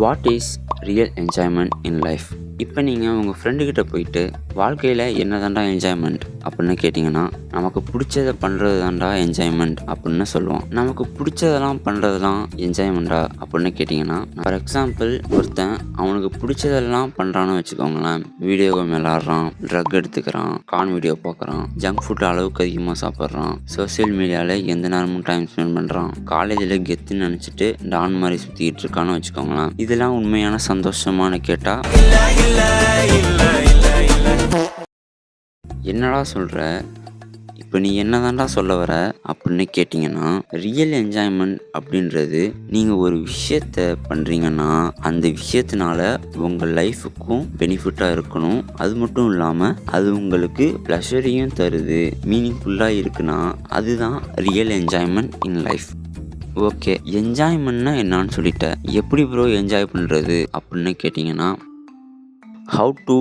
What is real enjoyment in life? இப்போ நீங்கள் உங்கள் ஃப்ரெண்டுக்கிட்ட போயிட்டு வாழ்க்கையில் என்ன தாண்டா என்ஜாய்மெண்ட் அப்படின்னு கேட்டிங்கன்னா, நமக்கு பிடிச்சதை பண்ணுறது தாண்டா என்ஜாய்மெண்ட் அப்படின்னு சொல்லுவோம். நமக்கு பிடிச்சதெல்லாம் பண்ணுறது தான் என்ஜாய்மெண்ட்டா அப்படின்னு கேட்டிங்கன்னா, ஃபார் எக்ஸாம்பிள் ஒருத்தன் அவனுக்கு பிடிச்சதெல்லாம் பண்ணுறான்னு வச்சுக்கோங்களேன். வீடியோ கேம் விளாட்றான், ட்ரக் எடுத்துக்கிறான், கான் வீடியோ பார்க்குறான், ஜங்க் ஃபுட் அளவுக்கு அதிகமாக சாப்பிட்றான், சோசியல் மீடியாவில் எந்த நேரமும் டைம் ஸ்பெண்ட் பண்ணுறான், காலேஜில் கெத்துன்னு நினச்சிட்டு டான் மாதிரி சுற்றிக்கிட்டு இருக்கான்னு வச்சுக்கோங்களேன். இதெல்லாம் உண்மையான சந்தோஷமானு கேட்டால், என்னடா சொல்கிற, இப்போ நீ என்ன தாண்டா சொல்ல வர அப்படின்னு கேட்டிங்கன்னா, ரியல் என்ஜாய்மெண்ட் அப்படின்றது நீங்கள் ஒரு விஷயத்த பண்ணுறீங்கன்னா அந்த விஷயத்தினால உங்கள் லைஃபுக்கும் பெனிஃபிட்டாக இருக்கணும். அது மட்டும் இல்லாமல் அது உங்களுக்கு ப்ளஷரையும் தருது, மீனிங்ஃபுல்லாக இருக்குன்னா அதுதான் real enjoyment in life. Okay, என்ஜாய்மெண்ட்னா என்னான்னு சொல்லிட்டேன். எப்படி ப்ரோ என்ஜாய் பண்ணுறது அப்படின்னு கேட்டிங்கன்னா, how to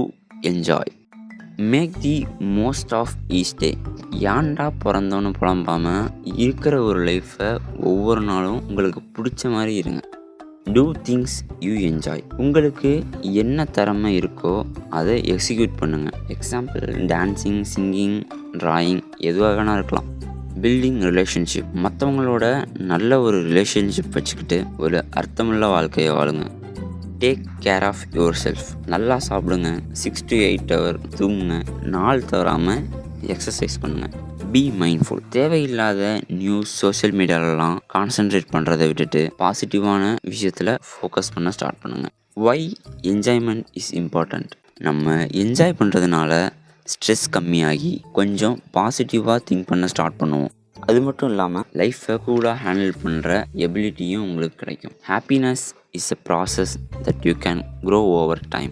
enjoy, make the most of each day. ஏன்டா பிறந்தோன்னு புலம்பாமல் இருக்கிற ஒரு லைஃப்பை ஒவ்வொரு நாளும் உங்களுக்கு பிடிச்ச மாதிரி இருங்க. Do things you enjoy. உங்களுக்கு என்ன திறமை இருக்கோ அதை எக்ஸிக்யூட் பண்ணுங்கள். எக்ஸாம்பிள் டான்ஸிங், சிங்கிங், ட்ராயிங், எதுவாக வேணா இருக்கலாம். பில்டிங் ரிலேஷன்ஷிப், மற்றவங்களோட நல்ல ஒரு ரிலேஷன்ஷிப் வச்சுக்கிட்டு ஒரு அர்த்தமுள்ள வாழ்க்கையை வாழுங்க. Take care of yourself. நல்லா சாப்பிடுங்க, 6 to 8 hours தூங்குங்க, நாள் தவறாமல் எக்ஸசைஸ் பண்ணுங்கள். Be mindful. தேவையில்லாத நியூஸ், சோஷியல் மீடியாலலாம் கான்சென்ட்ரேட் பண்ணுறதை விட்டுட்டு பாசிட்டிவான விஷயத்தில் ஃபோக்கஸ் பண்ண ஸ்டார்ட் பண்ணுங்கள். Why enjoyment is important. நம்ம என்ஜாய் பண்ணுறதுனால ஸ்ட்ரெஸ் கம்மியாகி கொஞ்சம் பாசிட்டிவாக திங்க் பண்ண ஸ்டார்ட் பண்ணுவோம். அது மட்டும் இல்லாமல் லைஃப்பை கூலாக ஹேண்டில் பண்ணுற எபிலிட்டியும் உங்களுக்கு கிடைக்கும். Happiness is a process that you can grow over time.